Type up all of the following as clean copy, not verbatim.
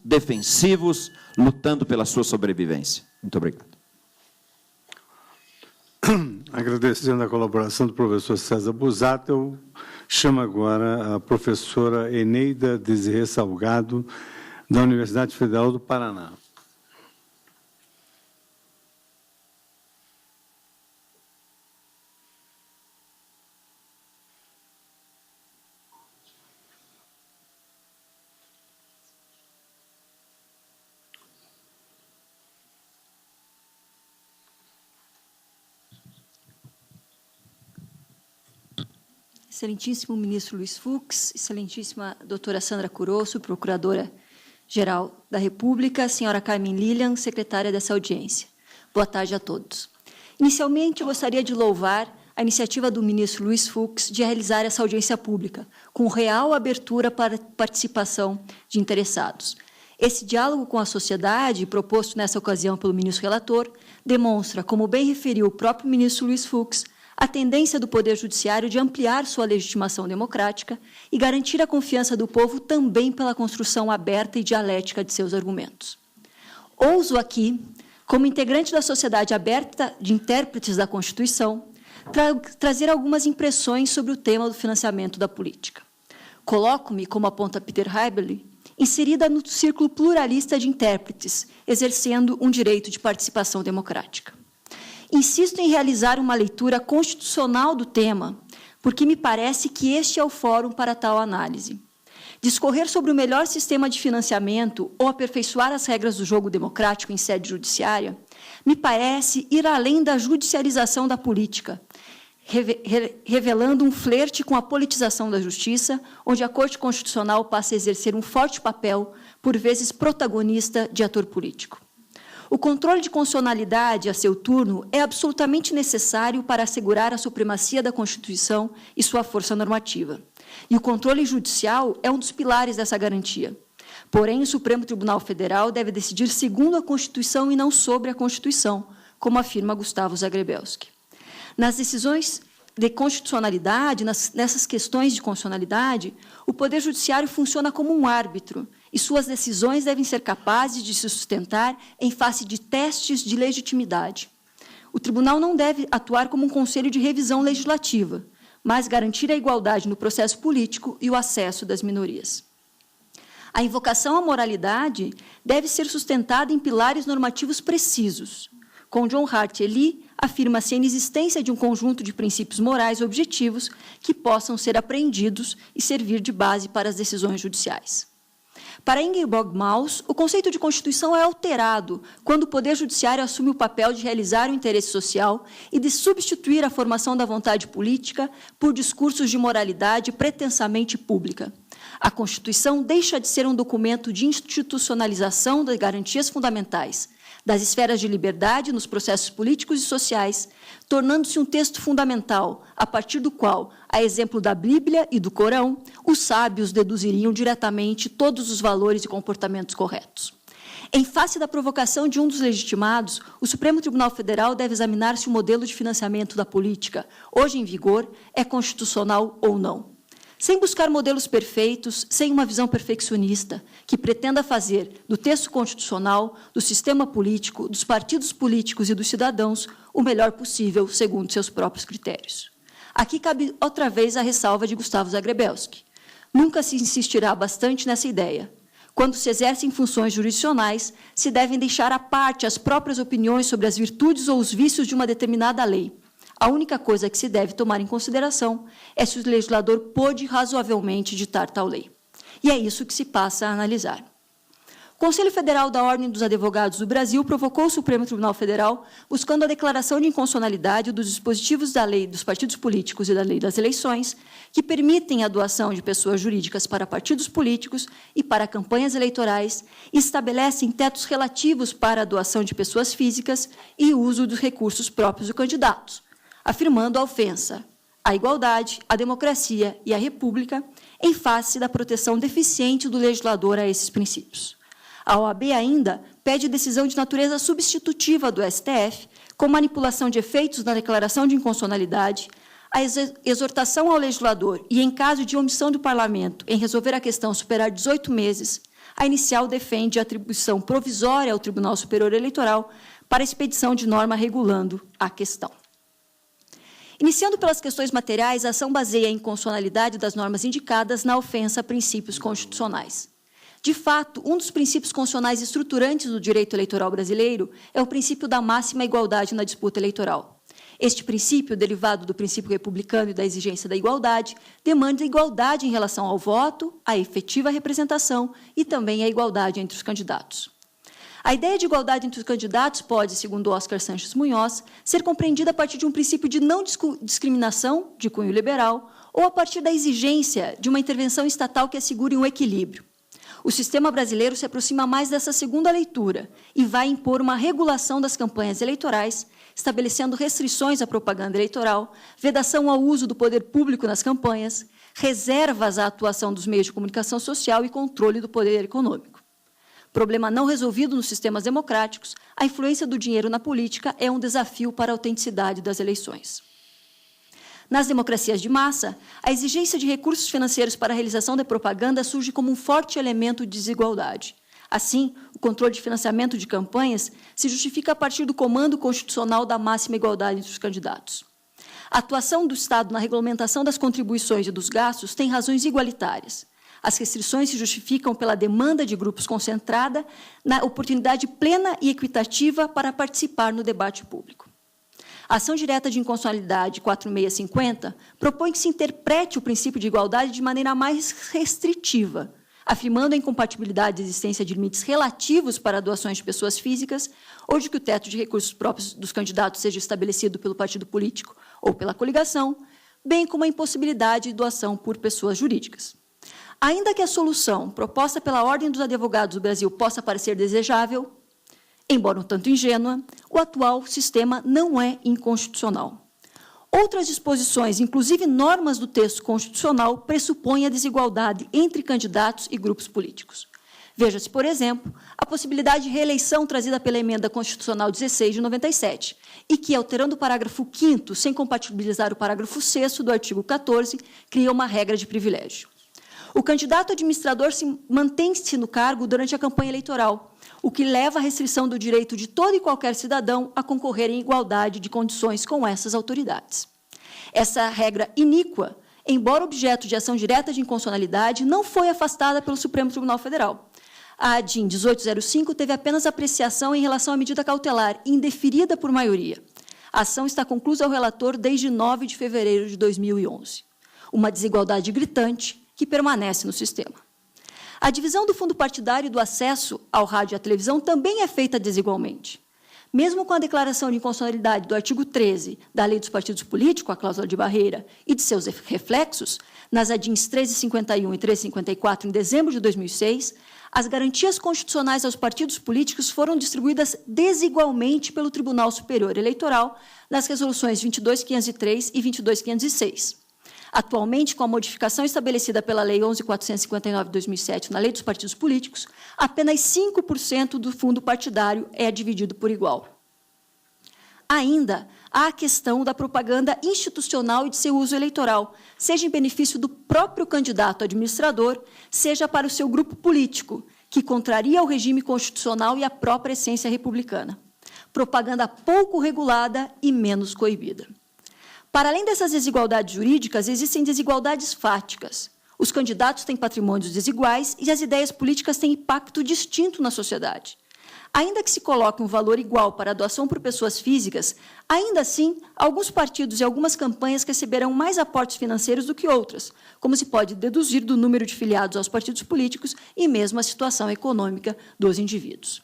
defensivos, lutando pela sua sobrevivência. Muito obrigado. Agradecendo a colaboração do professor César Busato, eu chamo agora a professora Eneida Desirê Salgado, da Universidade Federal do Paraná. Excelentíssimo ministro Luiz Fux, excelentíssima doutora Sandra Curosso, procuradora-geral da República, senhora Carmen Lilian, secretária dessa audiência. Boa tarde a todos. Inicialmente, eu gostaria de louvar a iniciativa do ministro Luiz Fux de realizar essa audiência pública, com real abertura para participação de interessados. Esse diálogo com a sociedade, proposto nessa ocasião pelo ministro relator, demonstra, como bem referiu o próprio ministro Luiz Fux, a tendência do Poder Judiciário de ampliar sua legitimação democrática e garantir a confiança do povo também pela construção aberta e dialética de seus argumentos. Ouso aqui, como integrante da Sociedade Aberta de Intérpretes da Constituição, trazer algumas impressões sobre o tema do financiamento da política. Coloco-me, como aponta Peter Heiberle, inserida no círculo pluralista de intérpretes, exercendo um direito de participação democrática. Insisto em realizar uma leitura constitucional do tema, porque me parece que este é o fórum para tal análise. Discorrer sobre o melhor sistema de financiamento ou aperfeiçoar as regras do jogo democrático em sede judiciária me parece ir além da judicialização da política, revelando um flerte com a politização da justiça, onde a Corte Constitucional passa a exercer um forte papel, por vezes protagonista, de ator político. O controle de constitucionalidade, a seu turno, é absolutamente necessário para assegurar a supremacia da Constituição e sua força normativa. E o controle judicial é um dos pilares dessa garantia. Porém, o Supremo Tribunal Federal deve decidir segundo a Constituição e não sobre a Constituição, como afirma Gustavo Zagrebelski. Nas decisões de constitucionalidade, nessas questões de constitucionalidade, o Poder Judiciário funciona como um árbitro, e suas decisões devem ser capazes de se sustentar em face de testes de legitimidade. O tribunal não deve atuar como um conselho de revisão legislativa, mas garantir a igualdade no processo político e o acesso das minorias. A invocação à moralidade deve ser sustentada em pilares normativos precisos. Com John Hart Lee, afirma-se a inexistência de um conjunto de princípios morais objetivos que possam ser apreendidos e servir de base para as decisões judiciais. Para Ingeborg Maus, o conceito de Constituição é alterado quando o Poder Judiciário assume o papel de realizar o interesse social e de substituir a formação da vontade política por discursos de moralidade pretensamente pública. A Constituição deixa de ser um documento de institucionalização das garantias fundamentais, das esferas de liberdade nos processos políticos e sociais, tornando-se um texto fundamental, a partir do qual, a exemplo da Bíblia e do Corão, os sábios deduziriam diretamente todos os valores e comportamentos corretos. Em face da provocação de um dos legitimados, o Supremo Tribunal Federal deve examinar se o modelo de financiamento da política, hoje em vigor, é constitucional ou não. Sem buscar modelos perfeitos, sem uma visão perfeccionista, que pretenda fazer do texto constitucional, do sistema político, dos partidos políticos e dos cidadãos o melhor possível, segundo seus próprios critérios. Aqui cabe outra vez a ressalva de Gustavo Zagrebelski. Nunca se insistirá bastante nessa ideia. Quando se exercem funções jurisdicionais, se devem deixar à parte as próprias opiniões sobre as virtudes ou os vícios de uma determinada lei. A única coisa que se deve tomar em consideração é se o legislador pôde razoavelmente ditar tal lei. E é isso que se passa a analisar. O Conselho Federal da Ordem dos Advogados do Brasil provocou o Supremo Tribunal Federal buscando a declaração de inconstitucionalidade dos dispositivos da lei dos partidos políticos e da lei das eleições, que permitem a doação de pessoas jurídicas para partidos políticos e para campanhas eleitorais e estabelecem tetos relativos para a doação de pessoas físicas e o uso dos recursos próprios dos candidatos, afirmando a ofensa à igualdade, à democracia e à república em face da proteção deficiente do legislador a esses princípios. A OAB ainda pede decisão de natureza substitutiva do STF, com manipulação de efeitos na declaração de inconstitucionalidade, a exortação ao legislador e, em caso de omissão do Parlamento em resolver a questão superar 18 meses, a inicial defende a atribuição provisória ao Tribunal Superior Eleitoral para a expedição de norma regulando a questão. Iniciando pelas questões materiais, a ação baseia a inconstitucionalidade das normas indicadas na ofensa a princípios constitucionais. De fato, um dos princípios constitucionais estruturantes do direito eleitoral brasileiro é o princípio da máxima igualdade na disputa eleitoral. Este princípio, derivado do princípio republicano e da exigência da igualdade, demanda igualdade em relação ao voto, à efetiva representação e também a igualdade entre os candidatos. A ideia de igualdade entre os candidatos pode, segundo Oscar Sanches Munhoz, ser compreendida a partir de um princípio de não discriminação, de cunho liberal, ou a partir da exigência de uma intervenção estatal que assegure um equilíbrio. O sistema brasileiro se aproxima mais dessa segunda leitura e vai impor uma regulação das campanhas eleitorais, estabelecendo restrições à propaganda eleitoral, vedação ao uso do poder público nas campanhas, reservas à atuação dos meios de comunicação social e controle do poder econômico. Problema não resolvido nos sistemas democráticos, a influência do dinheiro na política é um desafio para a autenticidade das eleições. Nas democracias de massa, a exigência de recursos financeiros para a realização da propaganda surge como um forte elemento de desigualdade. Assim, o controle de financiamento de campanhas se justifica a partir do comando constitucional da máxima igualdade entre os candidatos. A atuação do Estado na regulamentação das contribuições e dos gastos tem razões igualitárias. As restrições se justificam pela demanda de grupos concentrada na oportunidade plena e equitativa para participar no debate público. A ação direta de inconstitucionalidade 4650 propõe que se interprete o princípio de igualdade de maneira mais restritiva, afirmando a incompatibilidade da existência de limites relativos para doações de pessoas físicas ou de que o teto de recursos próprios dos candidatos seja estabelecido pelo partido político ou pela coligação, bem como a impossibilidade de doação por pessoas jurídicas. Ainda que a solução proposta pela Ordem dos Advogados do Brasil possa parecer desejável, embora um tanto ingênua, o atual sistema não é inconstitucional. Outras disposições, inclusive normas do texto constitucional, pressupõem a desigualdade entre candidatos e grupos políticos. Veja-se, por exemplo, a possibilidade de reeleição trazida pela Emenda Constitucional 16 de 97, e que, alterando o parágrafo 5º, sem compatibilizar o parágrafo 6º do artigo 14, cria uma regra de privilégio. O candidato administrador mantém-se no cargo durante a campanha eleitoral, o que leva à restrição do direito de todo e qualquer cidadão a concorrer em igualdade de condições com essas autoridades. Essa regra iníqua, embora objeto de ação direta de inconstitucionalidade, não foi afastada pelo Supremo Tribunal Federal. A ADIM 1805 teve apenas apreciação em relação à medida cautelar, indeferida por maioria. A ação está conclusa ao relator desde 9 de fevereiro de 2011. Uma desigualdade gritante que permanece no sistema. A divisão do fundo partidário e do acesso ao rádio e à televisão também é feita desigualmente. Mesmo com a declaração de inconstitucionalidade do artigo 13 da Lei dos Partidos Políticos, a cláusula de barreira, e de seus reflexos, nas ADIMs 1351 e 1354, em dezembro de 2006, as garantias constitucionais aos partidos políticos foram distribuídas desigualmente pelo Tribunal Superior Eleitoral nas resoluções 22.503 e 22.506. Atualmente, com a modificação estabelecida pela Lei 11.459 de 2007 na Lei dos Partidos Políticos, apenas 5% do fundo partidário é dividido por igual. Ainda há a questão da propaganda institucional e de seu uso eleitoral, seja em benefício do próprio candidato administrador, seja para o seu grupo político, que contraria o regime constitucional e a própria essência republicana. Propaganda pouco regulada e menos coibida. Para além dessas desigualdades jurídicas, existem desigualdades fáticas. Os candidatos têm patrimônios desiguais e as ideias políticas têm impacto distinto na sociedade. Ainda que se coloque um valor igual para a doação por pessoas físicas, ainda assim, alguns partidos e algumas campanhas receberão mais aportes financeiros do que outras, como se pode deduzir do número de filiados aos partidos políticos e mesmo a situação econômica dos indivíduos.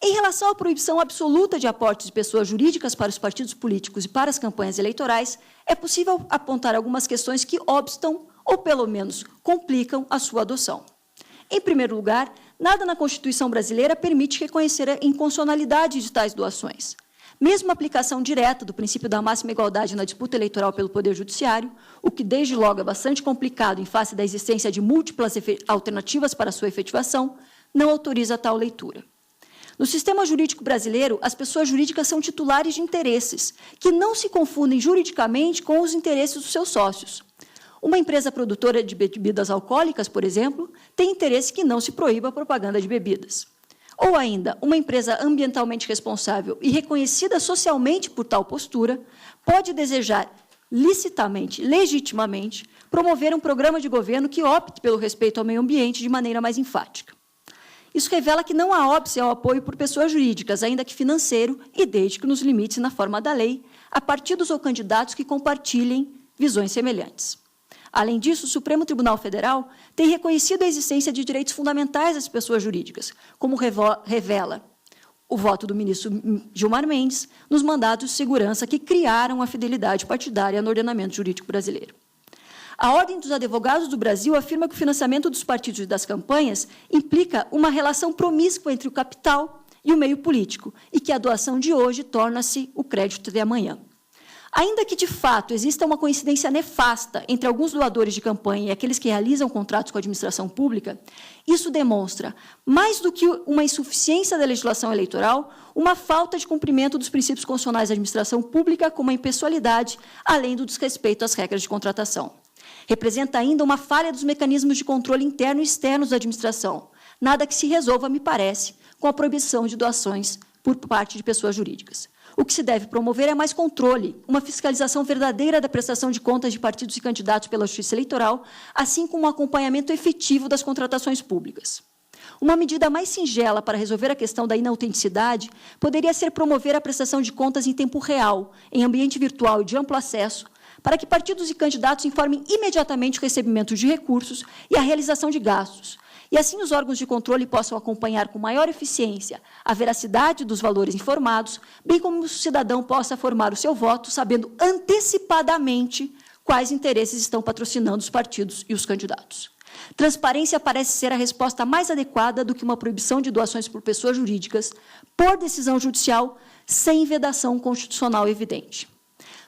Em relação à proibição absoluta de aportes de pessoas jurídicas para os partidos políticos e para as campanhas eleitorais, é possível apontar algumas questões que obstam, ou pelo menos complicam, a sua adoção. Em primeiro lugar, nada na Constituição brasileira permite reconhecer a inconstitucionalidade de tais doações. Mesmo a aplicação direta do princípio da máxima igualdade na disputa eleitoral pelo Poder Judiciário, o que desde logo é bastante complicado em face da existência de múltiplas alternativas para sua efetivação, não autoriza tal leitura. No sistema jurídico brasileiro, as pessoas jurídicas são titulares de interesses, que não se confundem juridicamente com os interesses dos seus sócios. Uma empresa produtora de bebidas alcoólicas, por exemplo, tem interesse que não se proíba a propaganda de bebidas. Ou ainda, uma empresa ambientalmente responsável e reconhecida socialmente por tal postura pode desejar licitamente, legitimamente, promover um programa de governo que opte pelo respeito ao meio ambiente de maneira mais enfática. Isso revela que não há óbice ao apoio por pessoas jurídicas, ainda que financeiro, e desde que nos limites na forma da lei, a partidos ou candidatos que compartilhem visões semelhantes. Além disso, o Supremo Tribunal Federal tem reconhecido a existência de direitos fundamentais das pessoas jurídicas, como revela o voto do ministro Gilmar Mendes nos mandatos de segurança que criaram a fidelidade partidária no ordenamento jurídico brasileiro. A Ordem dos Advogados do Brasil afirma que o financiamento dos partidos e das campanhas implica uma relação promíscua entre o capital e o meio político, e que a doação de hoje torna-se o crédito de amanhã. Ainda que, de fato, exista uma coincidência nefasta entre alguns doadores de campanha e aqueles que realizam contratos com a administração pública, isso demonstra, mais do que uma insuficiência da legislação eleitoral, uma falta de cumprimento dos princípios constitucionais da administração pública, como a impessoalidade, além do desrespeito às regras de contratação. Representa ainda uma falha dos mecanismos de controle interno e externos da administração, nada que se resolva, me parece, com a proibição de doações por parte de pessoas jurídicas. O que se deve promover é mais controle, uma fiscalização verdadeira da prestação de contas de partidos e candidatos pela Justiça Eleitoral, assim como um acompanhamento efetivo das contratações públicas. Uma medida mais singela para resolver a questão da inautenticidade poderia ser promover a prestação de contas em tempo real, em ambiente virtual e de amplo acesso, para que partidos e candidatos informem imediatamente o recebimento de recursos e a realização de gastos, e assim os órgãos de controle possam acompanhar com maior eficiência a veracidade dos valores informados, bem como o cidadão possa formar o seu voto sabendo antecipadamente quais interesses estão patrocinando os partidos e os candidatos. Transparência parece ser a resposta mais adequada do que uma proibição de doações por pessoas jurídicas, por decisão judicial, sem vedação constitucional evidente.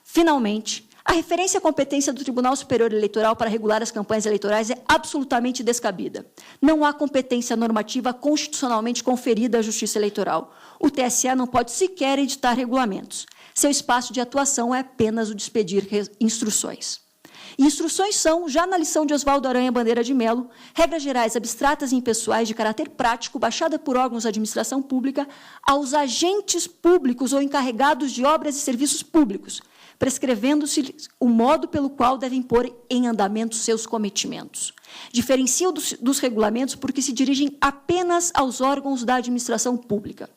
Finalmente, a referência à competência do Tribunal Superior Eleitoral para regular as campanhas eleitorais é absolutamente descabida. Não há competência normativa constitucionalmente conferida à Justiça Eleitoral. O TSE não pode sequer editar regulamentos. Seu espaço de atuação é apenas o de expedir instruções. E instruções são, já na lição de Oswaldo Aranha Bandeira de Mello, regras gerais abstratas e impessoais de caráter prático, baixada por órgãos da administração pública aos agentes públicos ou encarregados de obras e serviços públicos, prescrevendo-se o modo pelo qual devem pôr em andamento seus cometimentos. Diferenciam dos regulamentos porque se dirigem apenas aos órgãos da administração pública.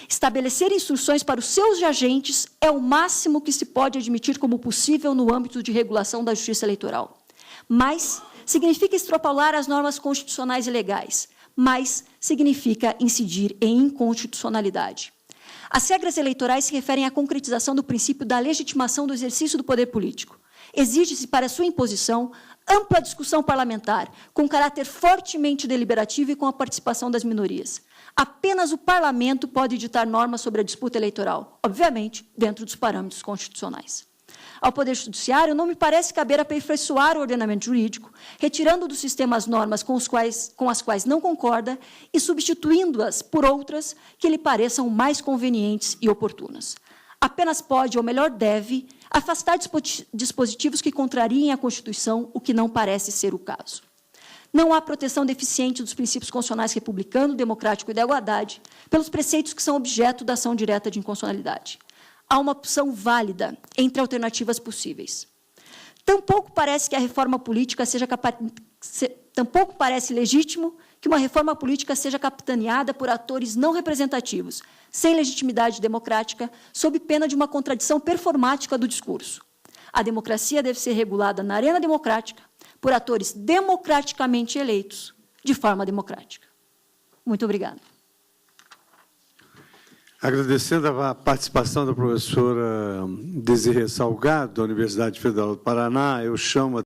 Estabelecer instruções para os seus agentes é o máximo que se pode admitir como possível no âmbito de regulação da Justiça Eleitoral. Mas significa extrapolar as normas constitucionais e legais, mas significa incidir em inconstitucionalidade. As regras eleitorais se referem à concretização do princípio da legitimação do exercício do poder político. Exige-se, para sua imposição, ampla discussão parlamentar, com caráter fortemente deliberativo e com a participação das minorias. Apenas o parlamento pode ditar normas sobre a disputa eleitoral, obviamente, dentro dos parâmetros constitucionais. Ao Poder Judiciário, não me parece caber aperfeiçoar o ordenamento jurídico, retirando do sistema as normas com as quais não concorda e substituindo-as por outras que lhe pareçam mais convenientes e oportunas. Apenas pode, ou melhor deve, afastar dispositivos que contrariem a Constituição, o que não parece ser o caso. Não há proteção deficiente dos princípios constitucionais republicano, democrático e da igualdade pelos preceitos que são objeto da ação direta de inconstitucionalidade. Há uma opção válida entre alternativas possíveis. Tampouco parece que a reforma política tampouco parece legítimo que uma reforma política seja capitaneada por atores não representativos, sem legitimidade democrática, sob pena de uma contradição performática do discurso. A democracia deve ser regulada na arena democrática por atores democraticamente eleitos, de forma democrática. Muito obrigada. Agradecendo a participação da professora Desirê Salgado, da Universidade Federal do Paraná, eu chamo a